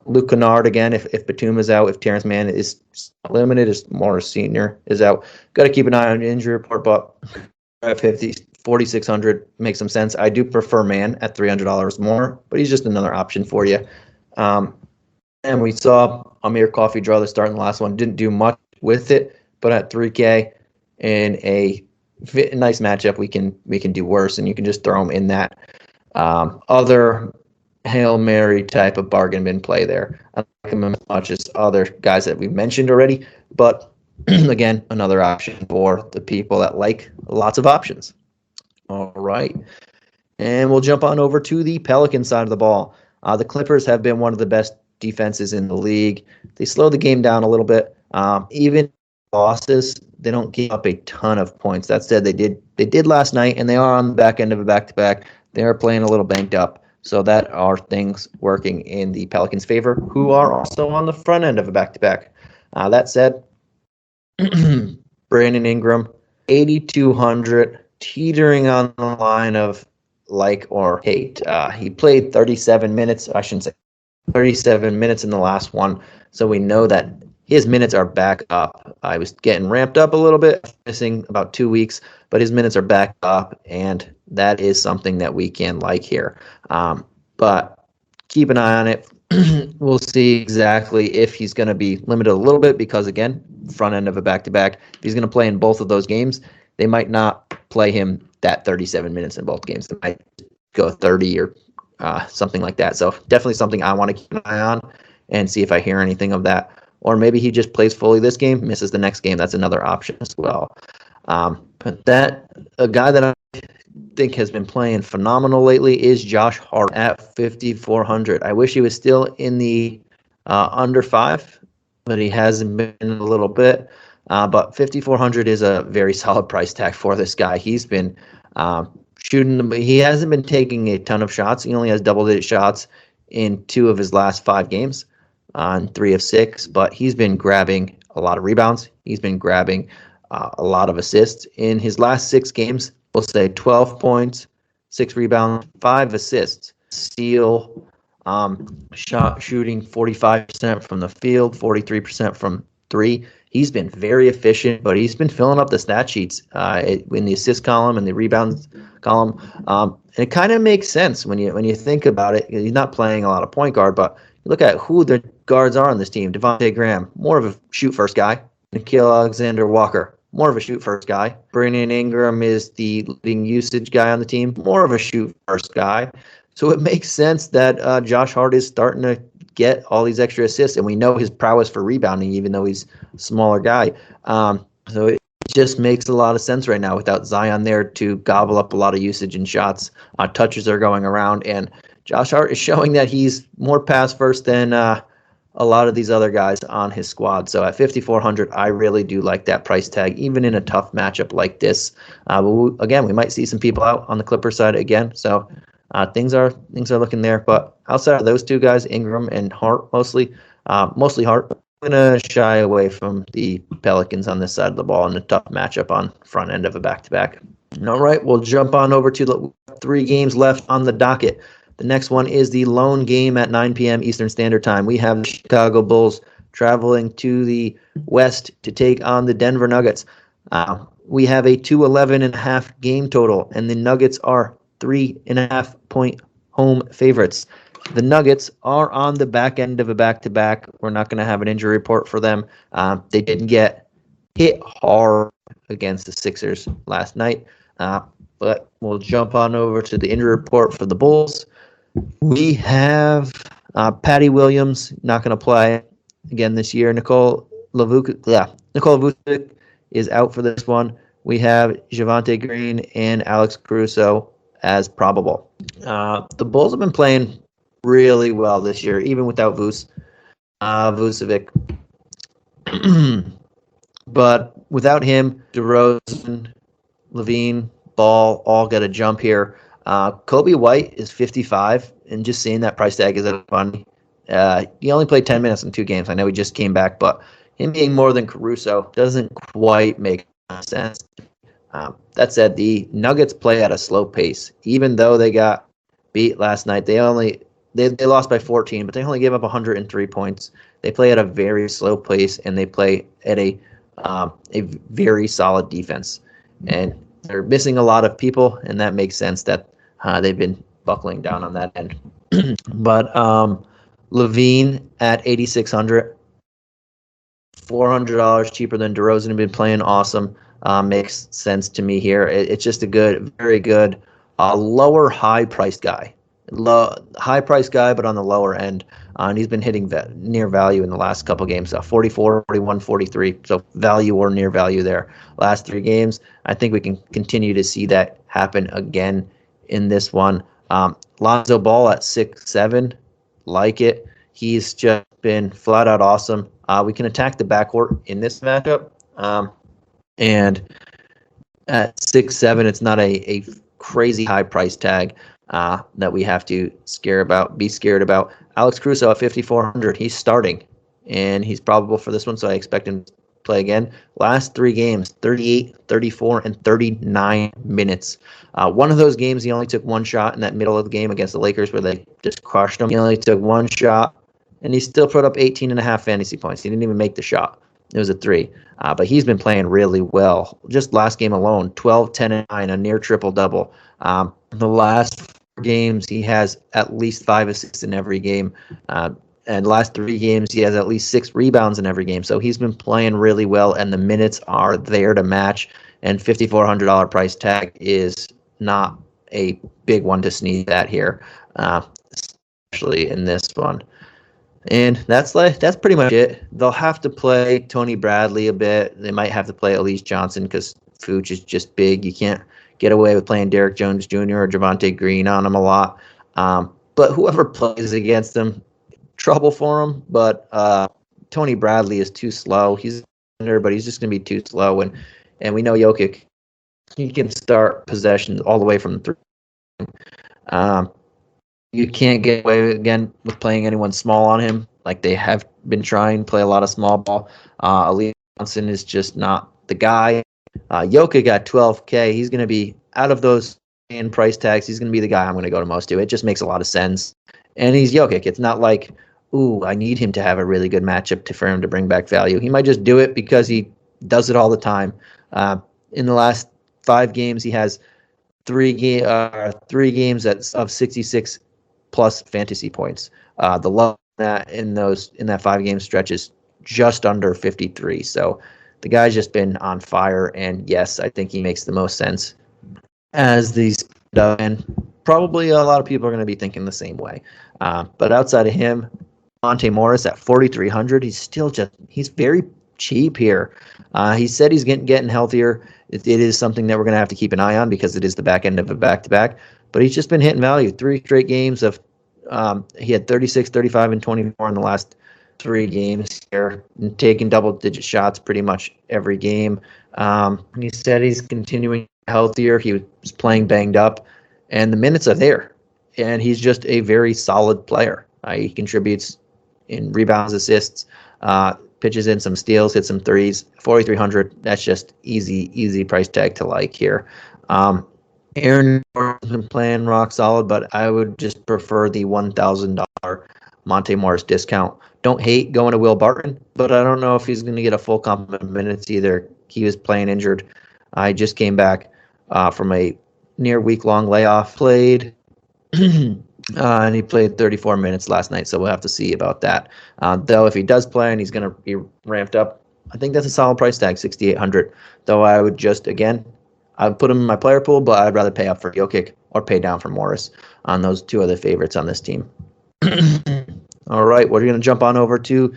Luke Kennard, again, if Batum is out, if Terrence Mann is limited, is Morris Sr. is out, got to keep an eye on the injury report, but at 4,600 makes some sense. I do prefer Mann at $300 more, but he's just another option for you. And we saw Amir Coffey draw the start in the last one. Didn't do much with it, but at 3K in a nice matchup, we can do worse, and you can just throw him in that other Hail Mary type of bargain bin play there. I like him as much as other guys that we've mentioned already, but again, another option for the people that like lots of options. All right. And we'll jump on over to the Pelican side of the ball. The Clippers have been one of the best defenses in the league. They slow the game down a little bit. Even losses, they don't give up a ton of points. That said, they did last night, and they are on the back end of a back-to-back. They are playing a little banked up. So that are things working in the Pelicans' favor, who are also on the front end of a back-to-back. That said, Brandon Ingram, 8,200, teetering on the line of like or hate. He played 37 minutes. I shouldn't say 37 minutes in the last one. So we know that his minutes are back up. I was getting ramped up a little bit, missing about 2 weeks, but his minutes are back up, and that is something that we can like here. But keep an eye on it. We'll see exactly if he's going to be limited a little bit because, again, front end of a back-to-back. If he's going to play in both of those games, they might not play him that 37 minutes in both games. They might go 30 or something like that. So definitely something I want to keep an eye on and see if I hear anything of that. Or maybe he just plays fully this game, misses the next game. That's another option as well. But a guy that I think has been playing phenomenal lately is Josh Hart at 5,400. I wish he was still in the under 5, but he hasn't been in a little bit. But 5,400 is a very solid price tag for this guy. He's been shooting. He hasn't been taking a ton of shots. He only has double-digit shots in 2 of his last 5 games on 3 of 6. But he's been grabbing a lot of rebounds. He's been grabbing a lot of assists. In his last 6 games, we'll say 12 points, 6 rebounds, 5 assists. Steal, shooting 45% from the field, 43% from 3. He's been very efficient, but he's been filling up the stat sheets in the assist column and the rebounds column. And it kind of makes sense when you think about it. He's not playing a lot of point guard, but you look at who the guards are on this team. Devontae Graham, more of a shoot-first guy. Nickeil Alexander-Walker, more of a shoot-first guy. Brandon Ingram is the leading usage guy on the team, more of a shoot-first guy. So it makes sense that Josh Hart is starting to get all these extra assists, and we know his prowess for rebounding, even though he's a smaller guy. So it just makes a lot of sense right now without Zion there to gobble up a lot of usage and shots. Touches are going around, and Josh Hart is showing that he's more pass first than a lot of these other guys on his squad. So at 5,400, I really do like that price tag, even in a tough matchup like this. Again, we might see some people out on the Clippers side again. So things are looking there. But outside of those 2 guys, Ingram and Hart mostly Hart, I'm going to shy away from the Pelicans on this side of the ball in a tough matchup on front end of a back-to-back. All right, we'll jump on over to the 3 games left on the docket. The next one is the lone game at 9 p.m. Eastern Standard Time. We have the Chicago Bulls traveling to the West to take on the Denver Nuggets. We have a 211.5 game total, and the Nuggets are 3.5-point home favorites. The Nuggets are on the back end of a back-to-back. We're not going to have an injury report for them. They didn't get hit hard against the Sixers last night, but we'll jump on over to the injury report for the Bulls. We have Patty Williams not going to play again this year. Nikola Vucevic is out for this one. We have Javonte Green and Alex Caruso as probable. The Bulls have been playing really well this year, even without Vucevic. But without him, DeRozan, Levine, Ball, all got a jump here. Kobe White is 55, and just seeing that price tag is funny. He only played 10 minutes in 2 games. I know he just came back, but him being more than Caruso doesn't quite make sense. That said, the Nuggets play at a slow pace. Even though they got beat last night, they lost by 14, but they only gave up 103 points. They play at a very slow pace, and they play at a very solid defense. And they're missing a lot of people, and that makes sense that they've been buckling down on that end. But Levine at 8,600, $400 cheaper than DeRozan, had been playing awesome. Makes sense to me here. It's just a very good, lower high-priced guy. High-priced guy, but on the lower end. And he's been hitting near value in the last couple games, 44, 41, 43. So value or near value there. Last 3 games, I think we can continue to see that happen again in this one. Lonzo Ball at 6'7", like it. He's just been flat out awesome. We can attack the backcourt in this matchup. And at 6'7", it's not a crazy high price tag that we have to be scared about. Alex Caruso at 5,400, he's starting, and he's probable for this one, so I expect him to play again. Last 3 games, 38, 34, and 39 minutes. One of those games, he only took 1 shot in that middle of the game against the Lakers where they just crushed him. He only took 1 shot, and he still put up 18.5 fantasy points. He didn't even make the shot. It was a 3. But he's been playing really well. Just last game alone, 12, 10, and 9, a near triple-double. The last 4 games, he has at least 5 assists in every game. And last 3 games, he has at least 6 rebounds in every game. So he's been playing really well, and the minutes are there to match. And $5,400 price tag is not a big one to sneeze at here, especially in this one. And that's pretty much it. They'll have to play Tony Bradley a bit. They might have to play Elise Johnson because Fuchs is just big. You can't get away with playing Derek Jones Jr. or Javonte Green on him a lot. But whoever plays against them, trouble for him. But Tony Bradley is too slow. He's under, but he's just going to be too slow. And we know Jokic, he can start possessions all the way from the 3. You can't get away again with playing anyone small on him, like they have been trying. Play a lot of small ball. Elise Johnson is just not the guy. Jokic got 12K. He's going to be out of those and price tags. He's going to be the guy I'm going to go to most to. It just makes a lot of sense. And he's Jokic. It's not like, I need him to have a really good matchup for him to bring back value. He might just do it because he does it all the time. In the last 5 games, he has 3 games of 66 plus fantasy points. The low in that 5-game stretch is just under 53. So the guy's just been on fire, and yes, I think he makes the most sense as these, and probably a lot of people are going to be thinking the same way. But outside of him, Monte Morris at 4,300, he's very cheap here. He said he's getting healthier. It is something that we're going to have to keep an eye on because it is the back end of a back-to-back. But he's just been hitting value. 3 straight games of he had 36, 35, and 24 in the last 3 games here, and taking double-digit shots pretty much every game. He said he's continuing healthier. He was playing banged up, and the minutes are there. And he's just a very solid player. He contributes in rebounds, assists, pitches in some steals, hits some threes. 4,300. That's just easy price tag to like here. Aaron has been playing rock solid, but I would just prefer the $1,000 Monte Morris discount. Don't hate going to Will Barton, but I don't know if he's going to get a full complement of minutes either. He was playing injured. I just came back from a near week-long layoff. Played, and he played 34 minutes last night, so we'll have to see about that. Though if he does play and he's going to be ramped up, I think that's a solid price tag, $6,800. Though I would just, again, I'd put him in my player pool, but I'd rather pay up for Jokic or pay down for Morris on those 2 other favorites on this team. All right, we're going to jump on over to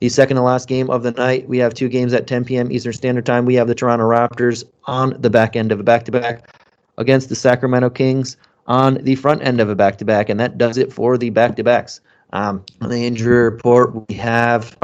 the second to last game of the night. We have 2 games at 10 p.m. Eastern Standard Time. We have the Toronto Raptors on the back end of a back-to-back against the Sacramento Kings on the front end of a back-to-back, and that does it for the back-to-backs. On the injury report, we have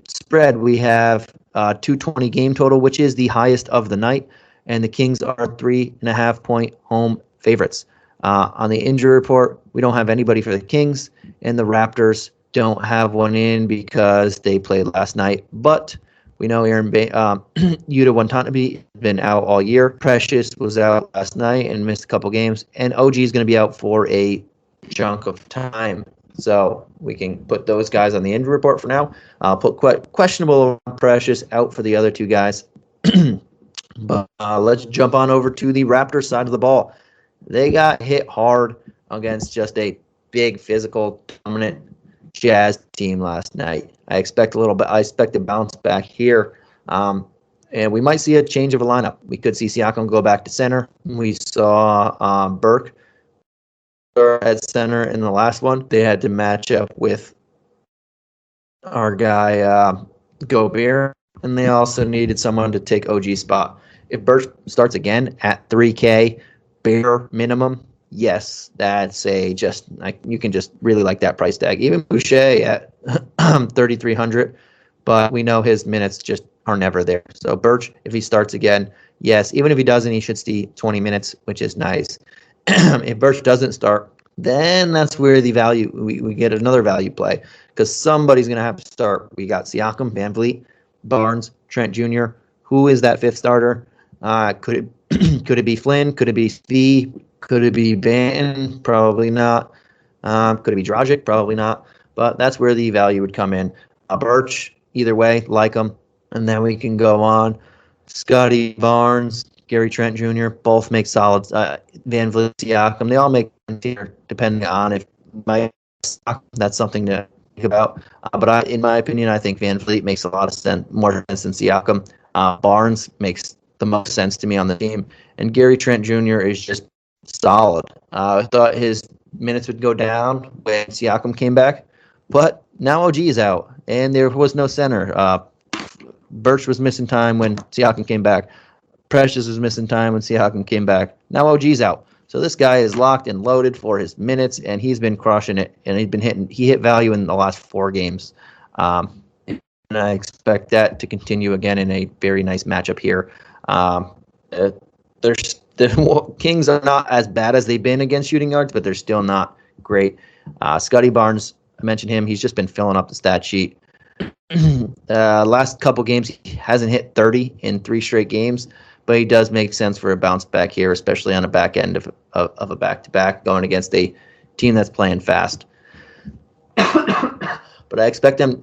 spread. We have 220 game total, which is the highest of the night. and the Kings are 3.5-point home favorites. On the injury report, we don't have anybody for the Kings, and the Raptors don't have one in because they played last night. But we know Yuta Watanabe has been out all year. Precious was out last night and missed a couple games, and OG is going to be out for a chunk of time. So we can put those guys on the injury report for now. I'll put questionable Precious out for the other two guys. But let's jump on over to the Raptors side of the ball. They got hit hard against just a big, physical, dominant Jazz team last night. I expect a bounce back here. And we might see a change of a lineup. We could see Siakam go back to center. We saw Burke at center in the last one. They had to match up with our guy Gobert, and they also needed someone to take OG's spot. If Burke starts again at 3K bare minimum, yes, that's you can just really like that price tag. Even Boucher at 3,300, but we know his minutes just are never there. So Birch, if he starts again, yes. Even if he doesn't, he should see 20 minutes, which is nice. If Birch doesn't start, then that's where the value we get another value play because somebody's going to have to start. We got Siakam, VanVleet, Barnes, Trent Jr. Who is that fifth starter? Could it be Flynn? Could it be Fee? Could it be Banton? Probably not. Could it be Dragic? Probably not. But that's where the value would come in. Birch, either way, like him. And then we can go on. Scottie Barnes, Gary Trent Jr., both make solids. VanVleet, Siakam, they all make sense here, depending on if that's something to think about. But in my opinion, I think VanVleet makes a lot of sense, more sense than Siakam. Barnes makes the most sense to me on the team. And Gary Trent Jr. is just solid. I thought his minutes would go down when Siakam came back, but now OG is out, and there was no center. Birch was missing time when Siakam came back. Precious was missing time when Siakam came back. Now OG's out. So this guy is locked and loaded for his minutes, and he's been crushing it, and he hit value in the last 4 games. And I expect that to continue again in a very nice matchup here. The Kings are not as bad as they've been against shooting yards, but they're still not great. Scottie Barnes, I mentioned him. He's just been filling up the stat sheet. Last couple games, he hasn't hit 30 in 3 straight games, but he does make sense for a bounce back here, especially on a back end of a back-to-back going against a team that's playing fast. But I expect him,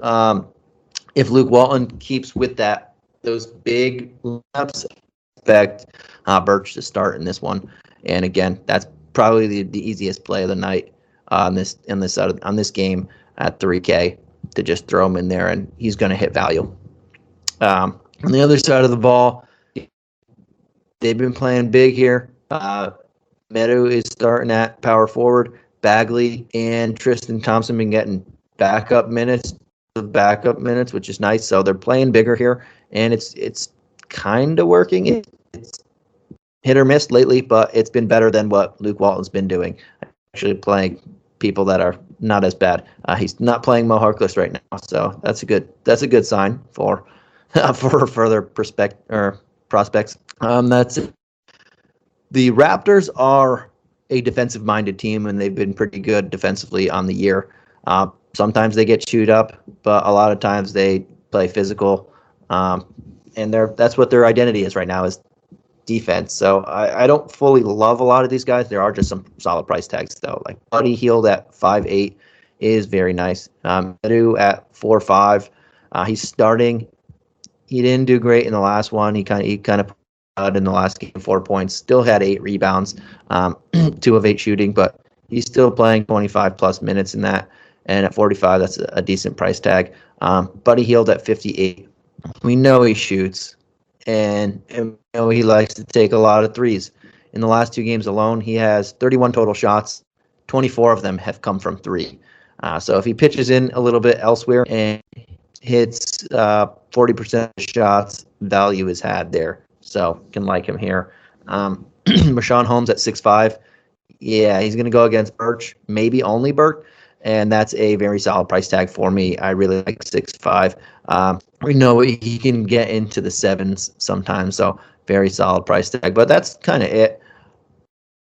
if Luke Walton keeps with those big lineups, expect Birch to start in this one. And again, that's probably the easiest play of the night on this game at 3K to just throw him in there, and he's going to hit value. On the other side of the ball, they've been playing big here. Meadow is starting at power forward. Bagley and Tristan Thompson been getting backup minutes, which is nice. So they're playing bigger here, and it's kind of working. It's hit or miss lately, but it's been better than what Luke Walton's been doing. Actually playing people that are not as bad. He's not playing Mo Harkless right now, so that's a good sign for further prospects. That's it. The Raptors are a defensive-minded team, and they've been pretty good defensively on the year. Sometimes they get chewed up, but a lot of times they play physical, and that's what their identity is right now is defense. So I don't fully love a lot of these guys. There are just some solid price tags, though. Like Buddy Hield at 5'8" is very nice. Medu at 4'5". He's starting. He didn't do great in the last one. He kind of in the last game, 4 points. Still had 8 rebounds, 2 of 8 shooting, but he's still playing 25 plus minutes in that. And at 45, that's a decent price tag. Buddy Hield at 58. We know he shoots, and we know he likes to take a lot of threes. In the last 2 games alone, he has 31 total shots. 24 of them have come from 3. So if he pitches in a little bit elsewhere and hits 40% of the shots, value is had there. So can like him here. Rashawn Holmes at 6'5". Yeah, he's going to go against Birch, maybe only Birch. and that's a very solid price tag for me. I really like 6'5". We know he can get into the sevens sometimes, so very solid price tag. But that's kind of it.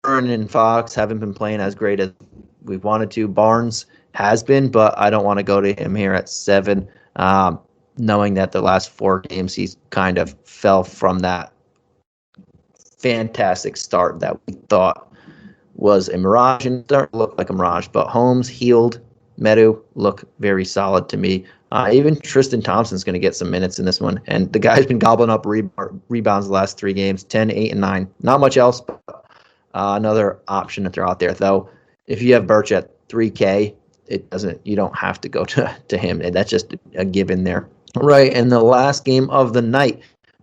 Burn and Fox haven't been playing as great as we wanted to. Barnes has been, but I don't want to go to him here at 7, knowing that the last 4 games he's kind of fell from that fantastic start that we thought was a mirage, and started to look like a mirage. But Holmes, Healed, Meadow look very solid to me. Even Tristan Thompson's going to get some minutes in this one, and the guy's been gobbling up rebounds the last 3 games, 10, 8, and 9. Not much else, but another option to throw out there. Though, if you have Birch at 3K, you don't have to go to him. That's just a given there. Right, and the last game of the night,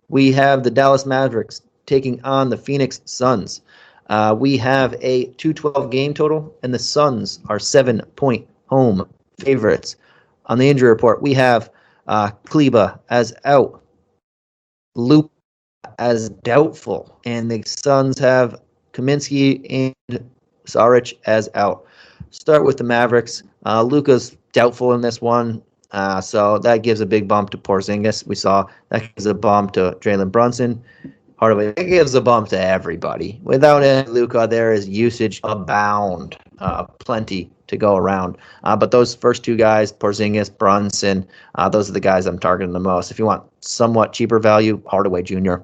we have the Dallas Mavericks taking on the Phoenix Suns. We have a 212 game total, and the Suns are 7-point home favorites. On the injury report, we have Kleba as out, Luke as doubtful, and the Suns have Kaminsky and Saric as out. Start with the Mavericks. Luka's doubtful in this one, so that gives a big bump to Porzingis. We saw that gives a bump to Jaylen Brunson. Hardaway, it gives a bump to everybody. Without Luka, there is usage abound, plenty to go around. But those first 2 guys, Porzingis, Brunson, those are the guys I'm targeting the most. If you want somewhat cheaper value, Hardaway Jr.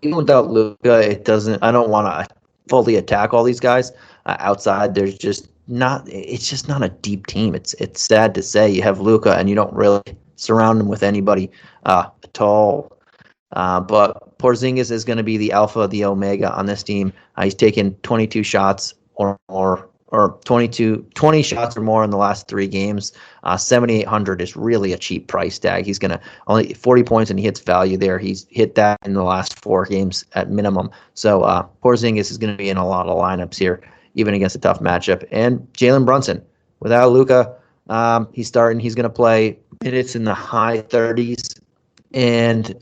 Even without Luka, I don't want to fully attack all these guys. Outside, there's just not. It's just not a deep team. It's sad to say you have Luka and you don't really surround him with anybody at all. But Porzingis is going to be the alpha, the omega on this team. He's taken 22 shots or more, or 20 shots or more in the last 3 games. 7,800 is really a cheap price tag. He's going to only 40 points and he hits value there. He's hit that in the last 4 games at minimum. So Porzingis is going to be in a lot of lineups here, even against a tough matchup. And Jaylen Brunson, without Luka, he's starting. He's going to play minutes in the high 30s. And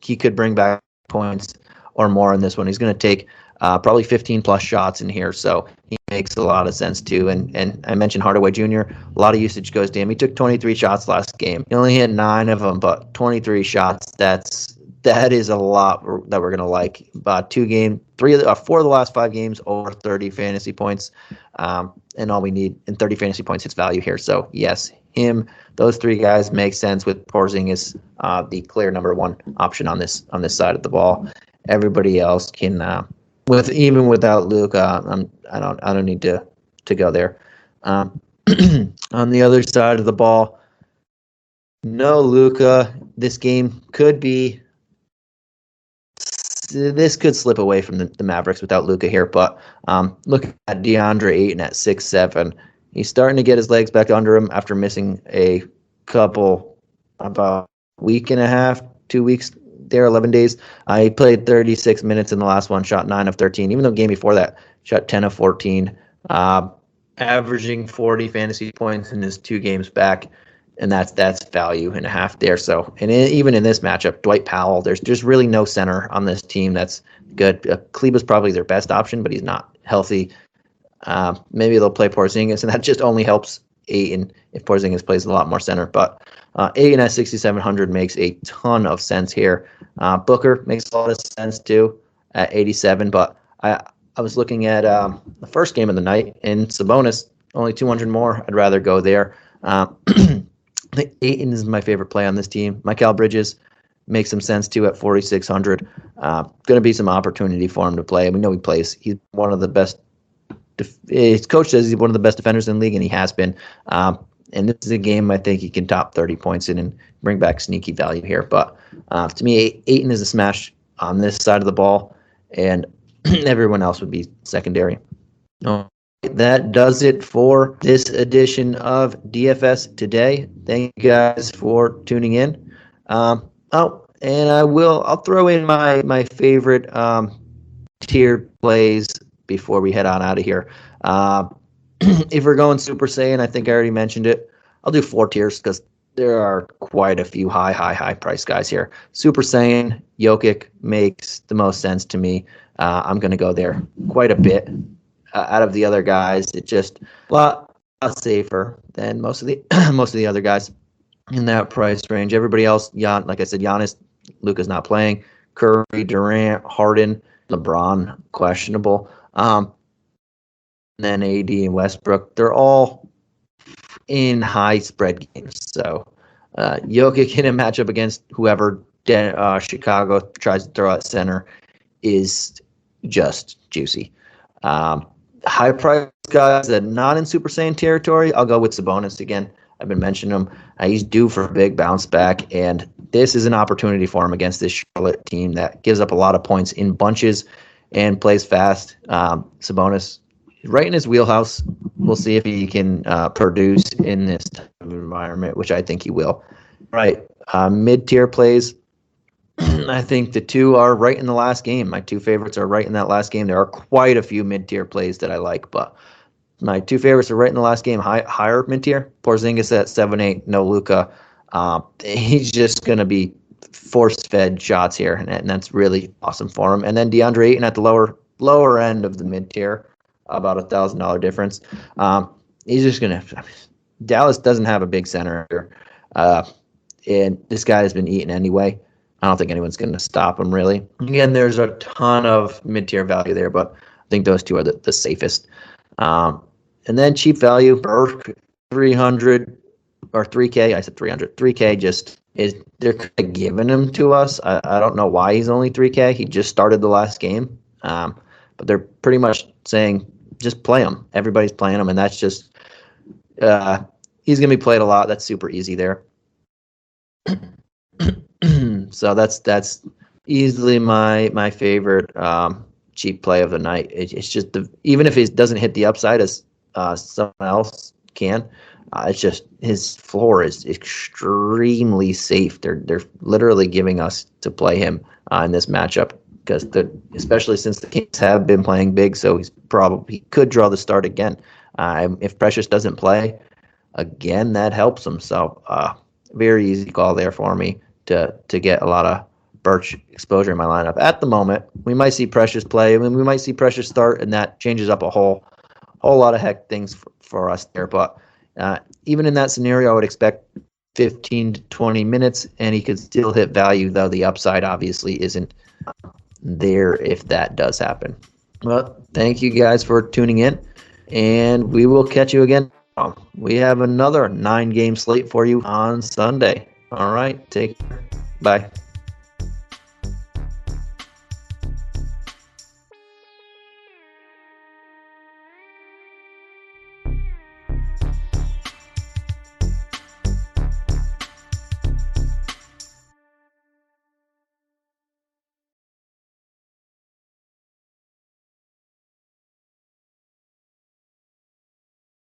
he could bring back points or more in this one. He's going to take probably 15 plus shots in here, so he makes a lot of sense too. And I mentioned Hardaway Jr. A lot of usage goes to him. He took 23 shots last game. He only hit 9 of them, but 23 shots. That is a lot that we're going to like. 4 of the last 5 games over 30 fantasy points, and all we need in 30 fantasy points hits value here. So yes, those 3 guys make sense with Porzingis, the clear number 1 option on this side of the ball. Everybody else can, even without Luka, I don't need to go there. On the other side of the ball, no Luka. This game this could slip away from the Mavericks without Luka here, but look at DeAndre Eaton at 6'7". He's starting to get his legs back under him after missing a couple, about a week and a half, 2 weeks there, 11 days. He played 36 minutes in the last one, shot 9 of 13, even though the game before that, shot 10 of 14, averaging 40 fantasy points in his 2 games back. And that's value and a half there. So, and even in this matchup, Dwight Powell, there's just really no center on this team that's good. Kleba's probably their best option, but he's not healthy. Maybe they'll play Porzingis, and that just only helps Ayton if Porzingis plays a lot more center. But Ayton at 6,700 makes a ton of sense here. Booker makes a lot of sense too at 87. But I was looking at the first game of the night, and Sabonis only 200 more. I'd rather go there. I think Ayton is my favorite play on this team. Mikal Bridges makes some sense too at 4,600. Going to be some opportunity for him to play. We know he plays. He's one of the best. His coach says he's one of the best defenders in the league, and he has been. And this is a game I think he can top 30 points in and bring back sneaky value here. But to me, Ayton is a smash on this side of the ball, and everyone else would be secondary. That does it for this edition of DFS today. Thank you guys for tuning in. And I'll throw in my favorite tiered plays before we head on out of here. If we're going Super Saiyan, I think I already mentioned it. I'll do 4 tiers because there are quite a few high price guys here. Super Saiyan, Jokic makes the most sense to me. I'm going to go there quite a bit. Out of the other guys, it just safer than most of the most of the other guys in that price range. Everybody else, like I said, Giannis, Luka's not playing. Curry, Durant, Harden, LeBron, questionable. And then AD and Westbrook, they're all in high spread games. So Jokic in a matchup against whoever Chicago tries to throw at center is just juicy. High price guys that not in Super Saiyan territory, I'll go with Sabonis again. I've been mentioning him. He's due for a big bounce back, and this is an opportunity for him against this Charlotte team that gives up a lot of points in bunches and plays fast. Sabonis, right in his wheelhouse. We'll see if he can produce in this type of environment, which I think he will. Right, mid-tier plays. I think the two are right in the last game. My two favorites are right in that last game. There are quite a few mid-tier plays that I like, but my two favorites are right in the last game. Higher mid-tier. Porzingis at 7-8, no Luka. He's just going to be force-fed shots here, and that's really awesome for him. And then DeAndre Eaton at the lower end of the mid-tier, about $1,000 difference. He's just going to – Dallas doesn't have a big center here, and this guy has been eating anyway. I don't think anyone's going to stop him, really. Again, there's a ton of mid-tier value there, but I think those two are the safest. And then cheap value, Burke, 300 or 3K. I said 300. 3K just is – they're kind of giving him to us. I don't know why he's only 3K. He just started the last game. But they're pretty much saying just play him. Everybody's playing him, and that's just he's going to be played a lot. That's super easy there. So that's easily my favorite cheap play of the night. It's just even if it doesn't hit the upside as someone else can, it's just his floor is extremely safe. They're literally giving us to play him in this matchup because especially since the Kings have been playing big, so he could draw the start again. If Precious doesn't play again, that helps him. So very easy call there for me to get a lot of Birch exposure in my lineup. At the moment, we might see Precious play. I mean, we might see Precious start, and that changes up a whole lot of things for us there. But even in that scenario, I would expect 15 to 20 minutes, and he could still hit value, though the upside obviously isn't there if that does happen. Well, thank you guys for tuning in, and we will catch you again. We have another 9-game slate for you on Sunday. All right, take care. Bye.